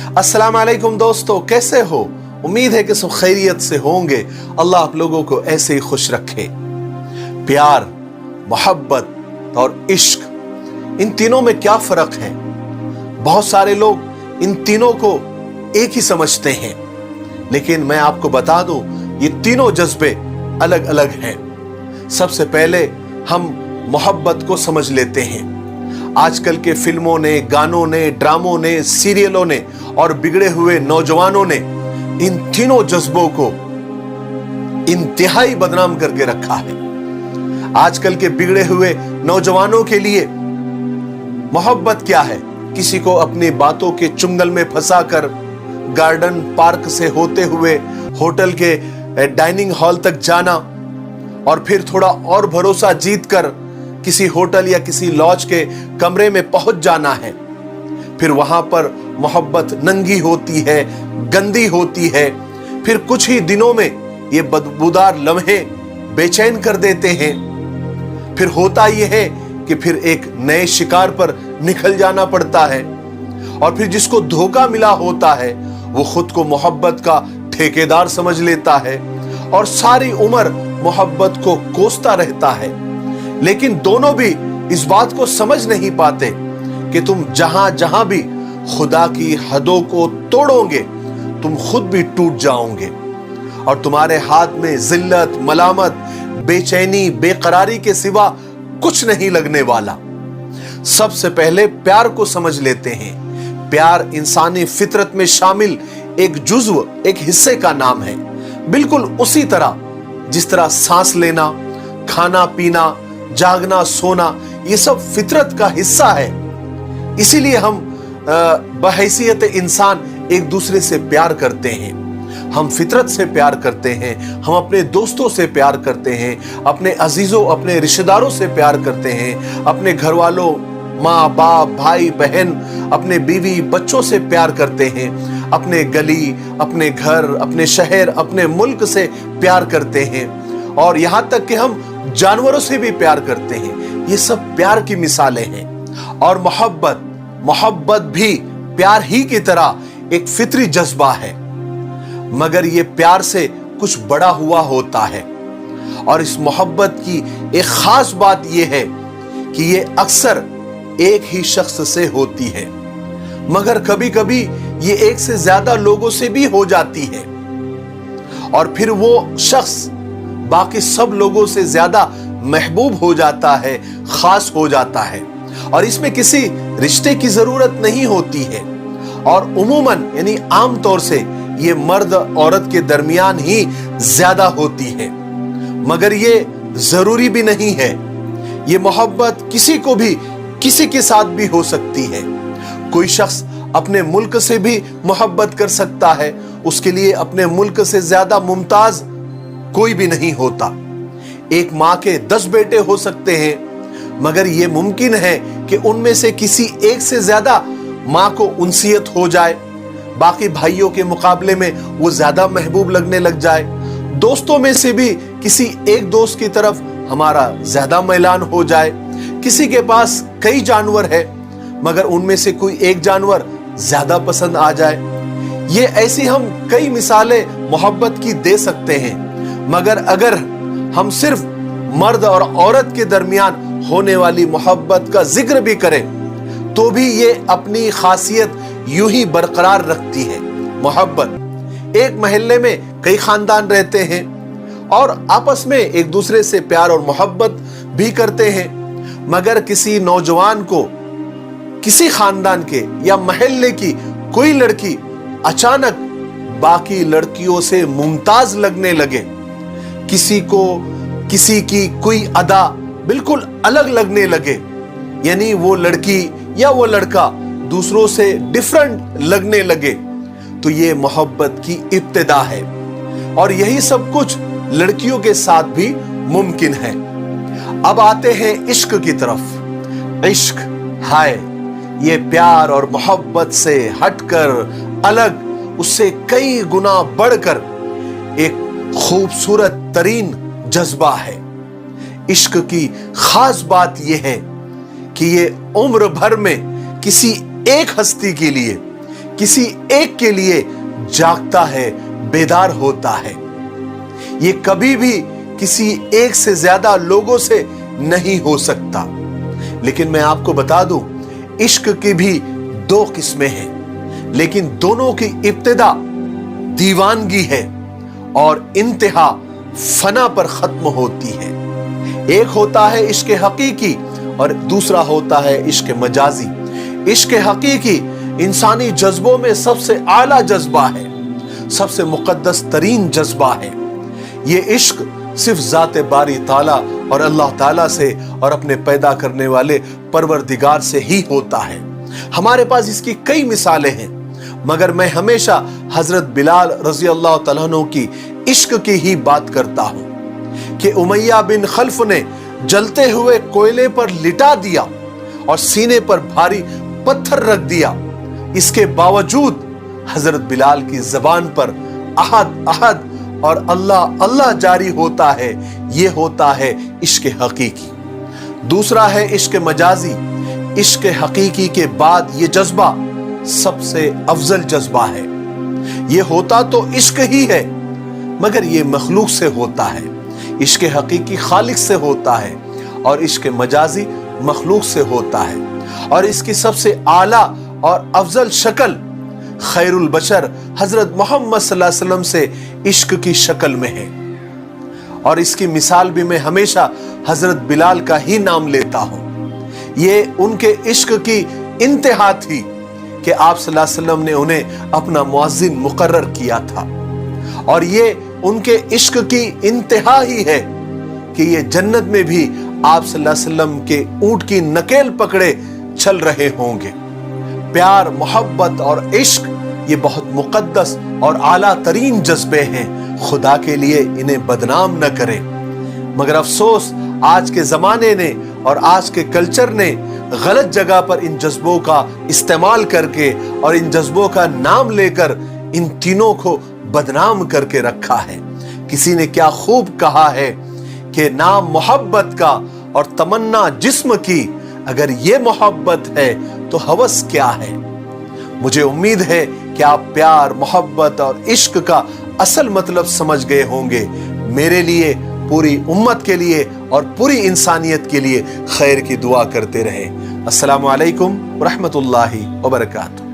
अस्सलाम वालेकुम दोस्तों, कैसे हो? उम्मीद है कि सब खैरियत से होंगे। अल्लाह आप लोगों को ऐसे ही खुश रखे। प्यार, मोहब्बत और इश्क, इन तीनों में क्या फर्क है? बहुत सारे लोग इन तीनों को एक ही समझते हैं, लेकिन मैं आपको बता दूं, ये तीनों जज्बे अलग अलग हैं। सबसे पहले हम मोहब्बत को समझ लेते हैं। आजकल के फिल्मों ने, गानों ने, ड्रामों ने, सीरियलों ने और बिगड़े हुए नौजवानों ने इन तीनों जज्बों को इंतहाई बदनाम करके रखा है। आजकल के बिगड़े हुए नौजवानों के लिए मोहब्बत क्या है? किसी को अपनी बातों के चुंगल में फंसाकर गार्डन पार्क से होते हुए होटल के डाइनिंग हॉल तक जाना और फिर थोड़ा और भरोसा जीतकर किसी होटल या किसी लॉज के कमरे में पहुंच जाना है। फिर वहां पर मोहब्बत नंगी होती है, गंदी होती है। फिर कुछ ही दिनों में ये बदबूदार लम्हे बेचैन कर देते हैं। फिर होता यह है कि फिर एक नए शिकार पर निकल जाना पड़ता है। और फिर जिसको धोखा मिला होता है वो खुद को मोहब्बत का ठेकेदार समझ लेता है और सारी उम्र मोहब्बत को कोसता रहता है। लेकिन दोनों भी इस बात को समझ नहीं पाते कि तुम जहां जहां भी खुदा की हदों को तोड़ोगे, तुम खुद भी टूट जाओगे और तुम्हारे हाथ में जिल्लत, मलामत, बेचैनी, बेकरारी के सिवा कुछ नहीं लगने वाला। सबसे पहले प्यार को समझ लेते हैं। प्यार इंसानी फितरत में शामिल एक जुज्व, एक हिस्से का नाम है। बिल्कुल उसी तरह जिस तरह सांस लेना, खाना पीना, जागना, सोना, ये सब फितरत का हिस्सा है। इसीलिए हम बहैसियत इंसान एक दूसरे से प्यार करते हैं। हम फितरत से प्यार करते हैं, हम अपने दोस्तों से प्यार करते हैं, अपने अजीजों, अपने रिश्तेदारों से प्यार करते हैं, अपने घर वालों, माँ बाप, भाई बहन, अपने बीवी बच्चों से प्यार करते हैं, अपने गली, अपने घर, अपने शहर, अपने मुल्क से प्यार करते हैं और यहां तक कि हम जानवरों से भी प्यार करते हैं। ये सब प्यार की मिसालें हैं। और मोहब्बत भी प्यार ही की तरह एक फितरी जज्बा है, मगर ये प्यार से कुछ बड़ा हुआ होता है। और इस मोहब्बत की एक खास बात यह है कि ये अक्सर एक ही शख्स से होती है, मगर कभी कभी ये एक से ज्यादा लोगों से भी हो जाती है और फिर वो शख्स बाकी सब लोगों से ज्यादा महबूब हो जाता है, खास हो जाता है और इसमें किसी रिश्ते की जरूरत नहीं होती है। और उमूमन यानी आम तौर से ये मर्द औरत के दरमियान ही ज्यादा होती है, मगर ये जरूरी भी नहीं है। ये मोहब्बत किसी को भी, किसी के साथ भी हो सकती है। कोई शख्स अपने मुल्क से भी मोहब्बत कर सकता है, उसके लिए अपने मुल्क से ज्यादा मुमताज कोई भी नहीं होता। एक माँ के 10 बेटे हो सकते हैं, मगर यह मुमकिन है कि उनमें से किसी एक से ज्यादा माँ को उनसियत हो जाए, बाकी भाइयों के मुकाबले में वो ज्यादा महबूब लगने लग जाए। दोस्तों में से भी किसी एक दोस्त की तरफ हमारा ज्यादा मैलान हो जाए। किसी के पास कई जानवर है, मगर उनमें से कोई एक जानवर ज्यादा पसंद आ जाए। ये ऐसी हम कई मिसालें मोहब्बत की दे सकते हैं, मगर अगर हम सिर्फ मर्द और औरत के दरमियान होने वाली मोहब्बत का जिक्र भी करें तो भी ये अपनी खासियत यूं ही बरकरार रखती है। मोहब्बत, एक महल्ले में कई खानदान रहते हैं और आपस में एक दूसरे से प्यार और मोहब्बत भी करते हैं, मगर किसी नौजवान को किसी खानदान के या महल्ले की कोई लड़की अचानक बाकी लड़कियों से मुमताज लगने लगे, किसी को किसी की कोई अदा बिल्कुल अलग लगने लगे, यानी वो लड़की या वो लड़का दूसरों से डिफरेंट लगने लगे, तो ये मोहब्बत की इब्तिदा है। और यही सब कुछ लड़कियों के साथ भी मुमकिन है। अब आते हैं इश्क की तरफ। इश्क, हाय, ये प्यार और मोहब्बत से हटकर, अलग, उससे कई गुना बढ़कर एक खूबसूरत तरीन जज्बा है। इश्क की खास बात यह है कि ये उम्र भर में किसी एक हस्ती के लिए, किसी एक के लिए जागता है, बेदार होता है। ये कभी भी किसी एक से ज्यादा लोगों से नहीं हो सकता। लेकिन मैं आपको बता दूं, इश्क की भी दो किस्में हैं, लेकिन दोनों की इब्तिदा दीवानगी है और इंतहा फना पर खत्म होती है। एक होता है इश्क हकीकी और दूसरा होता है इश्क मजाजी। इश्क हकीकी इंसानी जज्बों में सबसे आला जज्बा है, सबसे मुकद्दस तरीन जज्बा है। ये इश्क सिर्फ ज़ाते बारी ताला और अल्लाह ताला से और अपने पैदा करने वाले परवरदिगार से ही होता है। हमारे पास इसकी कई मिसालें हैं, मगर मैं हमेशा हजरत बिलाल रजी अल्लाह तआला अन्हु की इश्क की ही बात करता हूं कि उमैया बिन खल्फ ने जलते हुए कोयले पर लिटा दिया और सीने पर भारी पत्थर रख दिया। इसके बावजूद हजरत बिलाल की जबान पर अहद अहद और अल्लाह अल्लाह जारी होता है। ये होता है इश्क हकीकी। दूसरा है इश्क मजाजी। इश्क हकीकी के बाद ये जज्बा सबसे अफजल जज्बा है। ये होता तो इश्क ही है, मगर ये मखलूक से होता है। इश्क हकीकी खालिक से होता है और इश्क मजाजी मखलूक से होता है। और इसकी सबसे आला और अफजल शक्ल खैरुल बशर हजरत मोहम्मद सल्लल्लाहु अलैहि वसल्लम से इश्क की शक्ल में है। और इसकी मिसाल भी मैं हमेशा हजरत बिलाल का ही नाम लेता हूं। ये उनके इश्क की इंतहा थी कि आप सल्लल्लाहु अलैहि वसल्लम ने उन्हें अपना मुअज्जिन मुकर्रर किया था। और ये उनके इश्क की इंतहा ही है कि ये जन्नत में भी आप सल्लल्लाहु अलैहि वसल्लम के ऊंट की नकेल पकड़े चल रहे होंगे। प्यार, मोहब्बत और इश्क ये बहुत मुकद्दस और आला तरीन जज्बे हैं। खुदा के लिए इन्हें बदनाम न करें। मगर अफसोस आज के जमाने ने और आज के कल्चर ने गलत जगह पर इन जज्बों का इस्तेमाल करके और इन जज्बों का नाम लेकर इन तीनों को बदनाम करके रखा है। किसी ने क्या खूब कहा है कि नाम मोहब्बत का और तमन्ना जिस्म की, अगर ये मोहब्बत है तो हवस क्या है। मुझे उम्मीद है कि आप प्यार, मोहब्बत और इश्क का असल मतलब समझ गए होंगे। मेरे लिए, पूरी उम्मत के लिए और पूरी इंसानियत के लिए खैर की दुआ करते रहें। अस्सलामु अलैकुम व रहमतुल्लाहि व बरकातुहू।